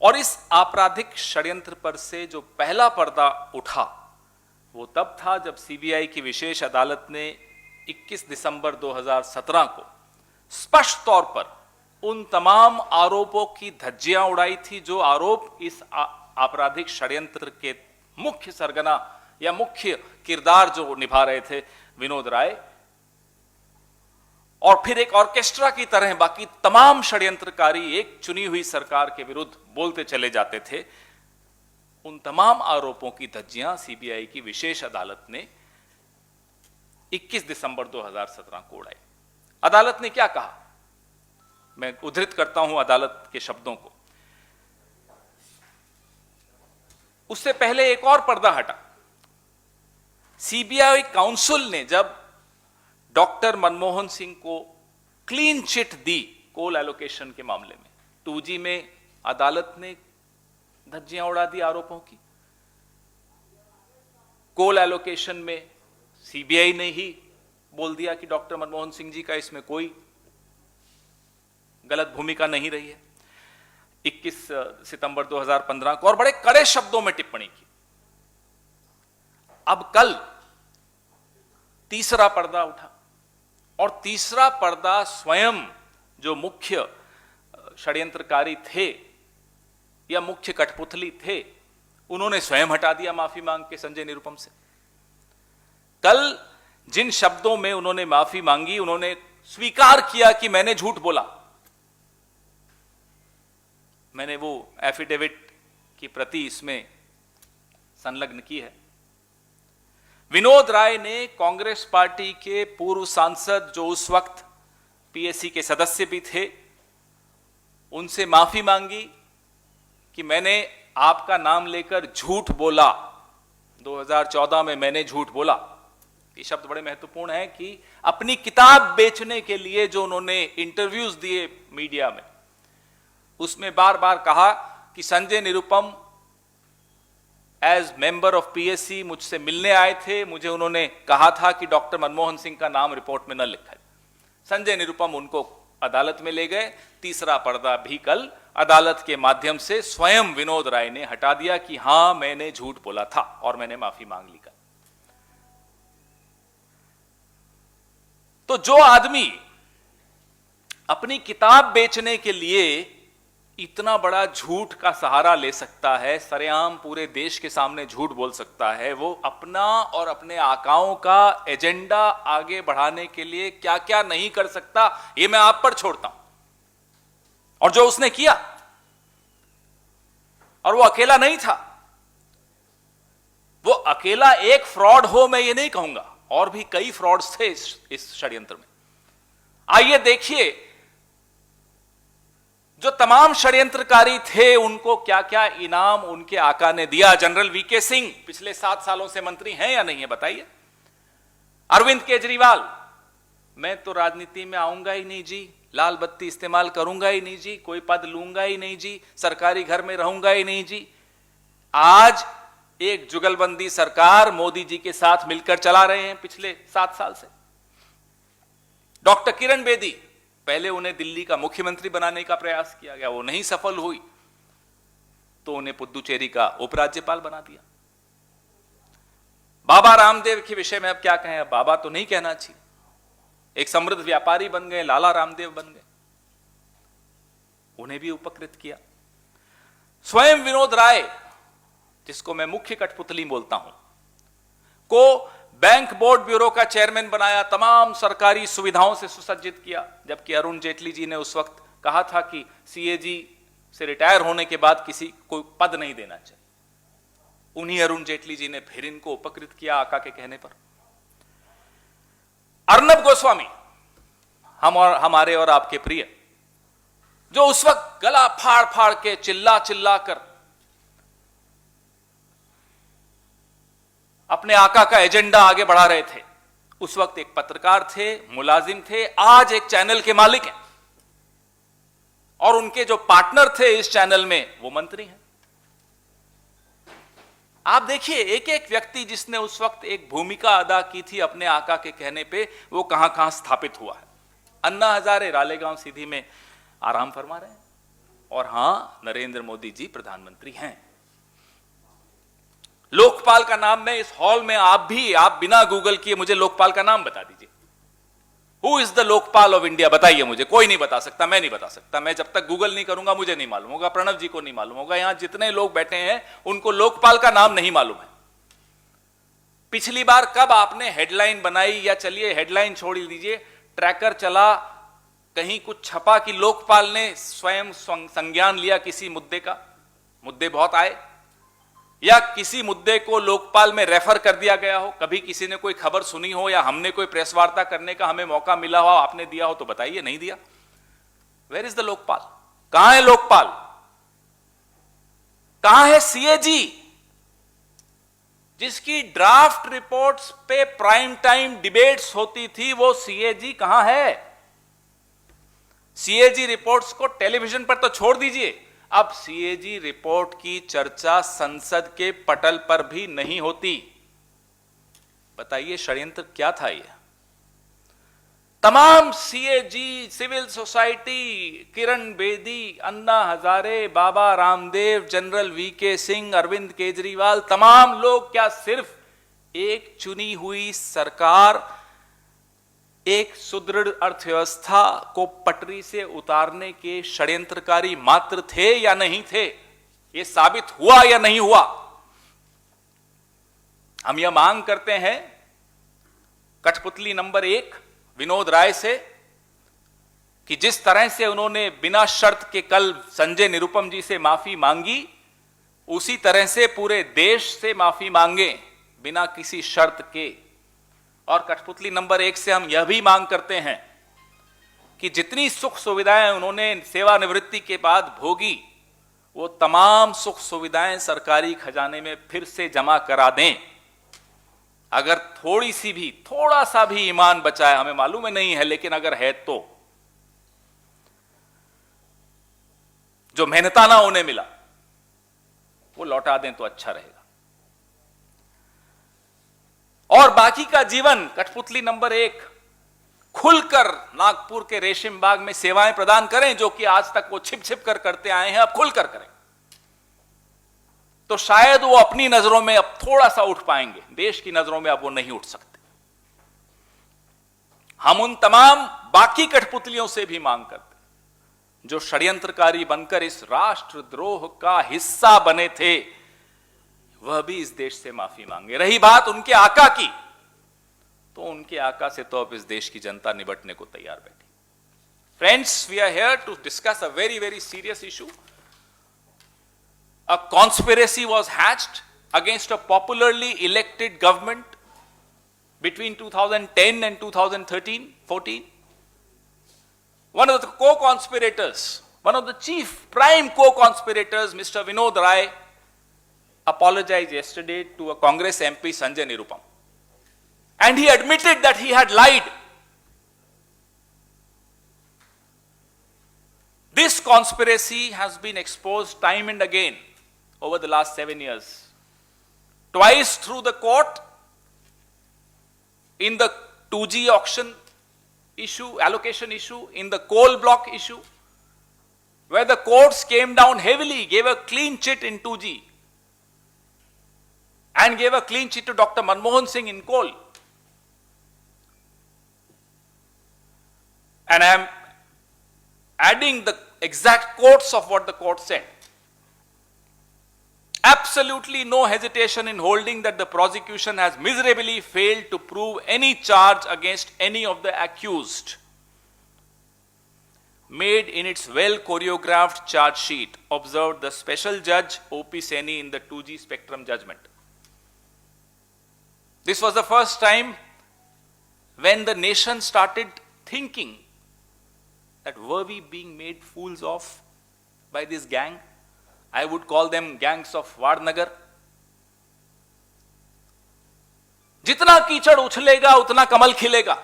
और इस आपराधिक षड्यंत्र पर से जो पहला पर्दा उठा वो तब था जब सीबीआई की विशेष अदालत ने 21 दिसंबर 2017 को स्पष्ट तौर पर उन तमाम आरोपों की धज्जियां उड़ाई थी जो आरोप इस आपराधिक षड्यंत्र के मुख्य सरगना या मुख्य किरदार जो निभा रहे थे विनोद राय, और फिर एक ऑर्केस्ट्रा की तरह बाकी तमाम षड्यंत्रकारी एक चुनी हुई सरकार के विरुद्ध बोलते चले जाते थे। उन तमाम आरोपों की धज्जियां सीबीआई की विशेष अदालत ने 21 दिसंबर 2017 को उड़ाई। अदालत ने क्या कहा, मैं उद्धृत करता हूं अदालत के शब्दों को। उससे पहले एक और पर्दा हटा। सीबीआई काउंसिल ने जब डॉक्टर मनमोहन सिंह को क्लीन चिट दी कोल एलोकेशन के मामले में, 2G में अदालत ने धज्जियां उड़ा दी आरोपों की। कोल एलोकेशन में सीबीआई ने ही बोल दिया कि डॉक्टर मनमोहन सिंह जी का इसमें कोई गलत भूमिका नहीं रही है। 21 सितंबर 2015 को और बड़े कड़े शब्दों में टिप्पणी की। अब कल तीसरा पर्दा उठा और तीसरा पर्दा स्वयं जो मुख्य षड्यंत्रकारी थे या मुख्य कठपुतली थे उन्होंने स्वयं हटा दिया माफी मांग के संजय निरुपम से। कल जिन शब्दों में उन्होंने माफी मांगी, उन्होंने स्वीकार किया कि मैंने झूठ बोला। मैंने वो एफिडेविट की प्रति इसमें संलग्न की है। विनोद राय ने कांग्रेस पार्टी के पूर्व सांसद जो उस वक्त पीएससी के सदस्य भी थे, उनसे माफी मांगी कि मैंने आपका नाम लेकर झूठ बोला। 2014 में मैंने झूठ बोला। ये शब्द बड़े महत्वपूर्ण है कि अपनी किताब बेचने के लिए जो उन्होंने इंटरव्यूज दिए मीडिया में, उसमें बार बार कहा कि Sanjay Nirupam as member of PSC मुझसे मिलने आए थे, मुझे उन्होंने कहा था कि डॉक्टर मनमोहन सिंह का नाम रिपोर्ट में न लिखा है। संजय निरुपम उनको अदालत में ले गए। तीसरा पर्दा भी कल अदालत के माध्यम से स्वयं विनोद राय ने हटा दिया कि हां मैंने झूठ बोला था और मैंने माफी मांग ली। तो जो आदमी अपनी किताब बेचने के लिए इतना बड़ा झूठ का सहारा ले सकता है, सरेआम पूरे देश के सामने झूठ बोल सकता है, वो अपना और अपने आकाओं का एजेंडा आगे बढ़ाने के लिए क्या क्या नहीं कर सकता, ये मैं आप पर छोड़ता हूं। और जो उसने किया, और वो अकेला नहीं था, वो अकेला एक फ्रॉड हो मैं ये नहीं कहूंगा, और भी कई फ्रॉड्स थे इस षड्यंत्र में। आइए देखिए जो तमाम षड्यंत्रकारी थे उनको क्या क्या इनाम उनके आका ने दिया। जनरल वीके सिंह पिछले 7 सालों से मंत्री हैं या नहीं है बताइए। अरविंद केजरीवाल, मैं तो राजनीति में आऊंगा ही नहीं जी, लाल बत्ती इस्तेमाल करूंगा ही नहीं जी, कोई पद लूंगा ही नहीं जी, सरकारी घर में रहूंगा ही नहीं जी। आज एक जुगलबंदी सरकार मोदी जी के साथ मिलकर चला रहे हैं पिछले 7 साल से। डॉक्टर किरण बेदी, पहले उन्हें दिल्ली का मुख्यमंत्री बनाने का प्रयास किया गया, वो नहीं सफल हुई तो उन्हें पुद्दुचेरी का उपराज्यपाल बना दिया। बाबा रामदेव के विषय में अब क्या कहें, बाबा तो नहीं कहना चाहिए, एक समृद्ध व्यापारी बन गए, लाला रामदेव बन गए, उन्हें भी उपकृत किया। स्वयं विनोद राय, जिसको मैं मुख्य कठपुतली बोलता हूं, को बैंक बोर्ड ब्यूरो का चेयरमैन बनाया, तमाम सरकारी सुविधाओं से सुसज्जित किया, जबकि अरुण जेटली जी ने उस वक्त कहा था कि सीएजी से रिटायर होने के बाद किसी को पद नहीं देना चाहिए। उन्हीं अरुण जेटली जी ने फिर इनको उपकृत किया आका के कहने पर। अर्नब गोस्वामी, हमारे और आपके प्रिय, जो उस वक्त गला फाड़ फाड़ के चिल्ला चिल्ला कर अपने आका का एजेंडा आगे बढ़ा रहे थे, उस वक्त एक पत्रकार थे, मुलाजिम थे, आज एक चैनल के मालिक हैं, और उनके जो पार्टनर थे इस चैनल में वो मंत्री हैं। आप देखिए एक एक व्यक्ति जिसने उस वक्त एक भूमिका अदा की थी अपने आका के कहने पे, वो कहां कहां स्थापित हुआ है। अन्ना हजारे रालेगांव सीधी में आराम फरमा रहे हैं, और हां, नरेंद्र मोदी जी प्रधानमंत्री हैं। लोकपाल का नाम मैं इस हॉल में आप बिना गूगल किए मुझे लोकपाल का नाम बता दीजिए। Who is the Lokpal of India? बताइए मुझे। कोई नहीं बता सकता, मैं नहीं बता सकता। मैं जब तक गूगल नहीं करूंगा मुझे नहीं मालूम होगा, प्रणव जी को नहीं मालूम होगा, यहां जितने लोग बैठे हैं उनको लोकपाल का नाम नहीं मालूम है। पिछली बार कब आपने हेडलाइन बनाई, या चलिए हेडलाइन छोड़ दीजिए, ट्रैकर चला, कहीं कुछ छपा कि लोकपाल ने स्वयं संज्ञान लिया किसी मुद्दे का? मुद्दे बहुत आए, या किसी मुद्दे को लोकपाल में रेफर कर दिया गया हो? कभी किसी ने कोई खबर सुनी हो, या हमने कोई प्रेस वार्ता करने का हमें मौका मिला हो, आपने दिया हो तो बताइए। नहीं दिया। Where is the Lokpal? कहां है लोकपाल? कहां है सीएजी, जिसकी ड्राफ्ट रिपोर्ट्स पे प्राइम टाइम डिबेट्स होती थी? वो सीएजी कहां है? सीएजी रिपोर्ट्स को टेलीविजन पर तो छोड़ दीजिए, अब सीएजी रिपोर्ट की चर्चा संसद के पटल पर भी नहीं होती। बताइए षड्यंत्र क्या था ये? तमाम CAG, civil society, Kiran Bedi, Anna Hazare, Baba Ramdev, general VK Singh, Arvind Kejriwal, तमाम लोग क्या सिर्फ एक चुनी हुई सरकार, एक सुदृढ़ अर्थव्यवस्था को पटरी से उतारने के षड्यंत्रकारी मात्र थे या नहीं थे? यह साबित हुआ या नहीं हुआ? हम यह मांग करते हैं कठपुतली नंबर 1 विनोद राय से कि जिस तरह से उन्होंने बिना शर्त के कल संजय निरुपम जी से माफी मांगी, उसी तरह से पूरे देश से माफी मांगे बिना किसी शर्त के। और कठपुतली नंबर 1 से हम यह भी मांग करते हैं कि जितनी सुख सुविधाएं उन्होंने सेवानिवृत्ति के बाद भोगी, वो तमाम सुख सुविधाएं सरकारी खजाने में फिर से जमा करा दें। अगर थोड़ा सा भी ईमान बचा है, हमें मालूम है नहीं है, लेकिन अगर है तो जो मेहनताना उन्हें मिला वो लौटा दें तो अच्छा रहेगा। और बाकी का जीवन कठपुतली नंबर 1 खुलकर नागपुर के रेशम बाग में सेवाएं प्रदान करें, जो कि आज तक वो छिप छिप कर करते आए हैं, अब खुलकर करें तो शायद वो अपनी नजरों में अब थोड़ा सा उठ पाएंगे। देश की नजरों में अब वो नहीं उठ सकते। हम उन तमाम बाकी कठपुतलियों से भी मांग करते हैं जो षड्यंत्रकारी बनकर इस राष्ट्रद्रोह का हिस्सा बने थे, वह भी इस देश से माफी मांगे। रही बात उनके आका की, तो उनके आका से तो अब इस देश की जनता निपटने को तैयार बैठी। Friends, we are here to discuss a very very serious issue. A conspiracy was hatched against a popularly elected government between 2010 and 2013-14. One of the co-conspirators, one of the chief prime co-conspirators, Mr. Vinod Rai, apologized yesterday to a Congress MP, Sanjay Nirupam. And he admitted that he had lied. This conspiracy has been exposed time and again over the last 7 years. Twice through the court in the 2G auction issue, allocation issue, in the coal block issue, where the courts came down heavily, gave a clean chit in 2G and gave a clean chit to Dr. Manmohan Singh in coal. And I am adding the exact quotes of what the court said. Absolutely no hesitation in holding that the prosecution has miserably failed to prove any charge against any of the accused made in its well choreographed charge sheet, observed the special judge O.P. Saini in the 2G spectrum judgment. This was the first time when the nation started thinking that were we being made fools of by this gang? I would call them gangs of Vadnagar. जितना कीचड़ उछलेगा उतना कमल खिलेगा.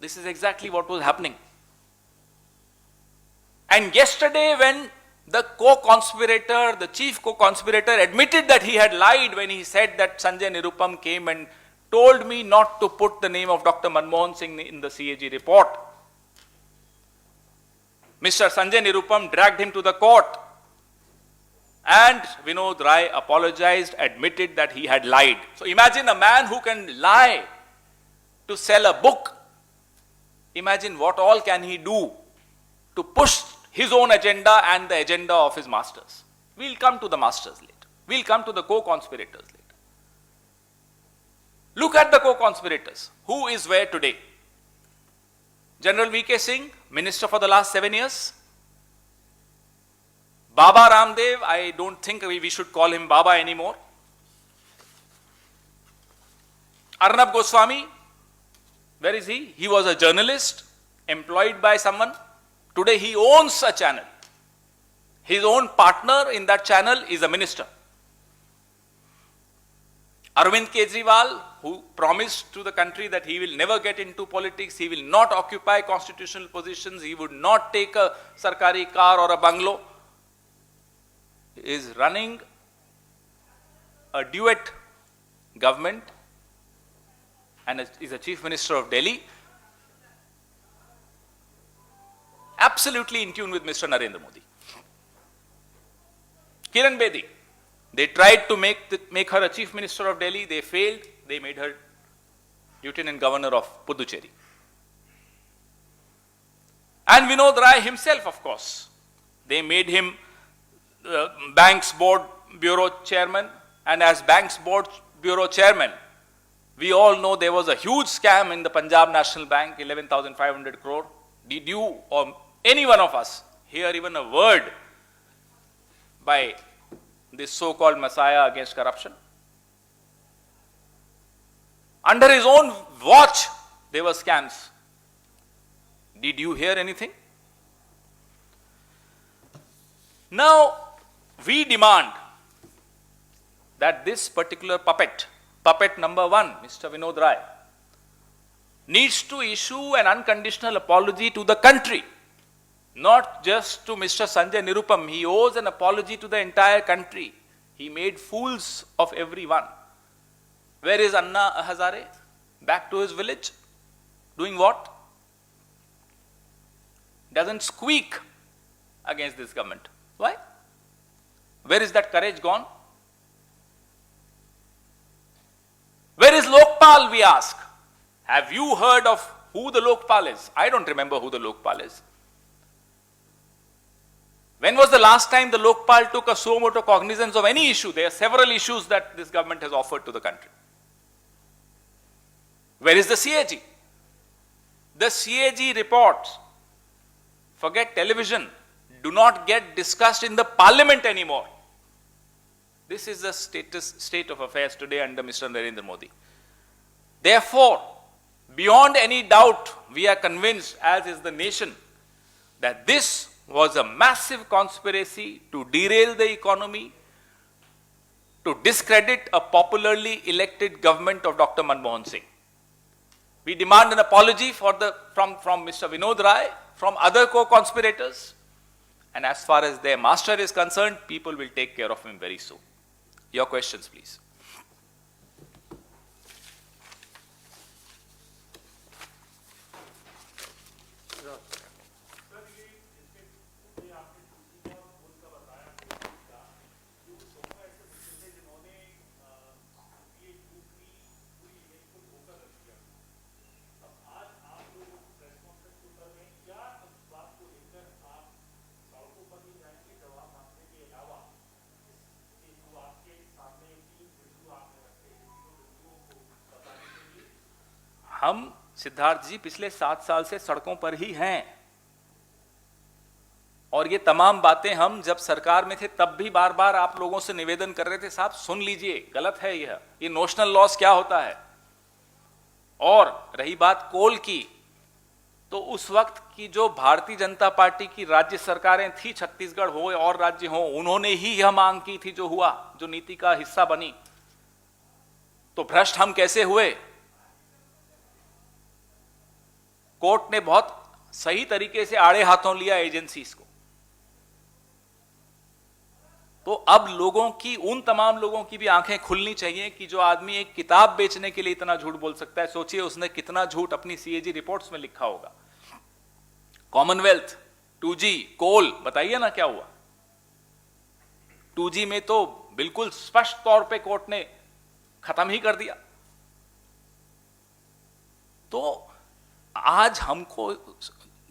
This is exactly what was happening. And yesterday when the co-conspirator, the chief co-conspirator admitted that he had lied when he said that Sanjay Nirupam came and told me not to put the name of Dr. Manmohan Singh in the CAG report. Mr. Sanjay Nirupam dragged him to the court, and Vinod Rai apologized, admitted that he had lied. So imagine a man who can lie to sell a book. Imagine what all can he do to push his own agenda and the agenda of his masters. We'll come to the masters later. We'll come to the co-conspirators later. Look at the co-conspirators. Who is where today? General V.K. Singh, minister for the last 7 years. Baba Ramdev, I don't think we should call him Baba anymore. Arnab Goswami, where is he? He was a journalist employed by someone. Today he owns a channel. His own partner in that channel is a minister. Arvind Kejriwal, who promised to the country that he will never get into politics, he will not occupy constitutional positions, he would not take a sarkari car or a bungalow, is running a duet government and is a chief minister of Delhi, absolutely in tune with Mr. Narendra Modi. Kiran Bedi, they tried to make her a chief minister of Delhi, they failed, they made her lieutenant governor of Puducherry. And Vinod Rai himself, of course, they made him Banks Board Bureau Chairman, and as Banks Board Bureau Chairman, we all know there was a huge scam in the Punjab National Bank, 11,500 crore. Did you or any one of us hear even a word by this so-called messiah against corruption? Under his own watch, there were scams. Did you hear anything? Now, we demand that this particular puppet number 1, Mr. Vinod Rai, needs to issue an unconditional apology to the country, not just to Mr. Sanjay Nirupam. He owes an apology to the entire country. He made fools of everyone. Where is Anna Hazare? Back to his village. Doing what? Doesn't squeak against this government. Why? Where is that courage gone? Where is Lokpal, we ask? Have you heard of who the Lokpal is? I don't remember who the Lokpal is. When was the last time the Lokpal took a suo motu cognizance of any issue? There are several issues that this government has offered to the country. Where is the CAG? The CAG reports, forget television, do not get discussed in the parliament anymore. This is the state of affairs today under Mr. Narendra Modi. Therefore, beyond any doubt, we are convinced, as is the nation, that this was a massive conspiracy to derail the economy, to discredit a popularly elected government of Dr. Manmohan Singh. We demand an apology from Mr. Vinod Rai, from other co-conspirators, and as far as their master is concerned, people will take care of him very soon. Your questions, please. हम सिद्धार्थ जी पिछले 7 साल से सड़कों पर ही हैं, और ये तमाम बातें हम जब सरकार में थे तब भी बार बार आप लोगों से निवेदन कर रहे थे, साहब सुन लीजिए, गलत है ये नोशनल लॉस क्या होता है। और रही बात कोल की, तो उस वक्त की जो भारतीय जनता पार्टी की राज्य सरकारें थी, छत्तीसगढ़ हो और राज्य हो, उन्होंने ही यह मांग की थी, जो हुआ, जो नीति का हिस्सा बनी। तो भ्रष्ट हम कैसे हुए? कोर्ट ने बहुत सही तरीके से आड़े हाथों लिया एजेंसीज को। तो अब लोगों की, उन तमाम लोगों की भी आंखें खुलनी चाहिए कि जो आदमी एक किताब बेचने के लिए इतना झूठ बोल सकता है, सोचिए उसने कितना झूठ अपनी सीएजी रिपोर्ट्स में लिखा होगा। कॉमनवेल्थ 2G कोल, बताइए ना क्या हुआ। 2G में तो बिल्कुल स्पष्ट तौर पे कोर्ट ने खत्म ही कर दिया। तो आज हमको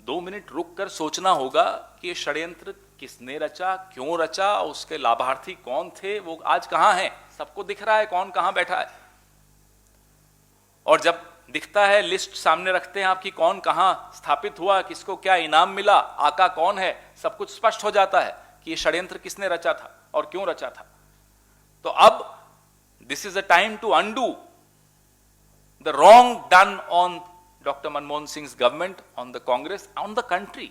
2 मिनट रुक कर सोचना होगा कि ये षड्यंत्र किसने रचा, क्यों रचा, उसके लाभार्थी कौन थे, वो आज कहां हैं। सबको दिख रहा है कौन कहां बैठा है, और जब दिखता है लिस्ट सामने रखते हैं आपकी कौन कहां स्थापित हुआ, किसको क्या इनाम मिला, आका कौन है, सब कुछ स्पष्ट हो जाता है कि ये षड्यंत्र किसने रचा था और क्यों रचा था। तो अब this is a time to undo the wrong done on Dr. Manmohan Singh's government, on the Congress, on the country.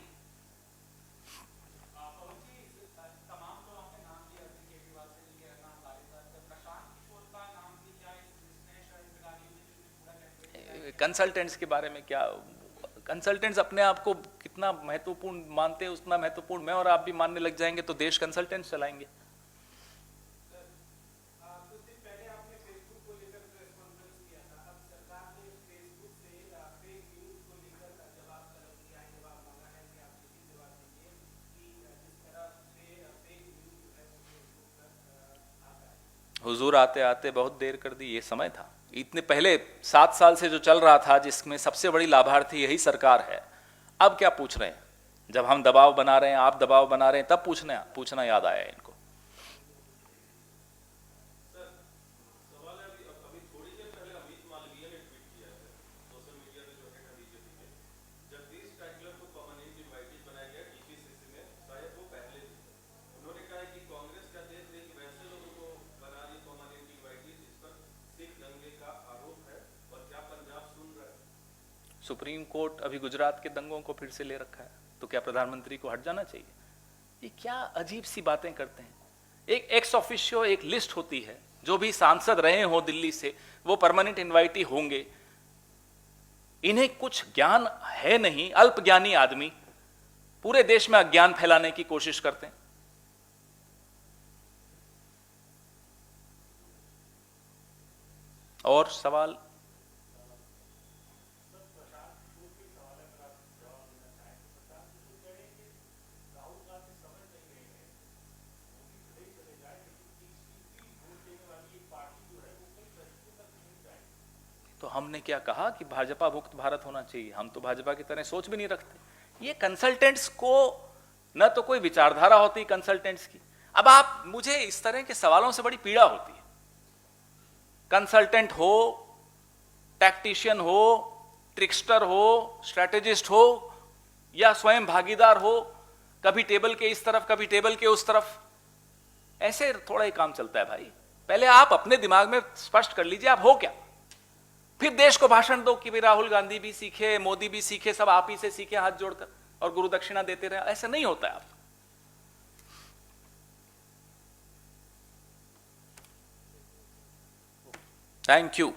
Consultants के बारे में क्या, कंसल्टेंट्स अपने आप को कितना महत्वपूर्ण मानते हैं, उतना महत्वपूर्ण मैं और आप भी मानने लग जाएंगे तो देश कंसल्टेंट्स चलाएंगे। हुजूर आते आते बहुत देर कर दी, ये समय था। इतने पहले 7 साल से जो चल रहा था, जिसमें सबसे बड़ी लाभार्थी यही सरकार है, अब क्या पूछ रहे हैं? जब हम दबाव बना रहे हैं, आप दबाव बना रहे हैं, तब पूछना याद आया इनको। सुप्रीम कोर्ट अभी गुजरात के दंगों को फिर से ले रखा है, तो क्या प्रधानमंत्री को हट जाना चाहिए? ये क्या अजीब सी बातें करते हैं। एक एक्स ऑफिशियो एक लिस्ट होती है, जो भी सांसद रहे हो दिल्ली से वो परमानेंट इनवाइटी होंगे। इन्हें कुछ ज्ञान है नहीं, अल्प ज्ञानी आदमी पूरे देश में अज्ञान फैलाने की कोशिश करते हैं। और सवाल? तो हमने क्या कहा कि भाजपा मुक्त भारत होना चाहिए? हम तो भाजपा की तरह सोच भी नहीं रखते। ये कंसल्टेंट्स को न तो कोई विचारधारा होती कंसल्टेंट्स की। अब आप, मुझे इस तरह के सवालों से बड़ी पीड़ा होती है। कंसल्टेंट हो, टैक्टिशियन हो, ट्रिक्स्टर हो, स्ट्रैटेजिस्ट हो, या स्वयं भागीदार हो, कभी टेबल के इस तरफ कभी टेबल के उस तरफ, ऐसे थोड़ा ही काम चलता है भाई। पहले आप अपने दिमाग में स्पष्ट कर लीजिए आप हो क्या, फिर देश को भाषण दो कि भाई राहुल गांधी भी सीखे, मोदी भी सीखे, सब आप ही से सीखे हाथ जोड़कर, और गुरु दक्षिणा देते रहे। ऐसा नहीं होता है। आप थैंक यू।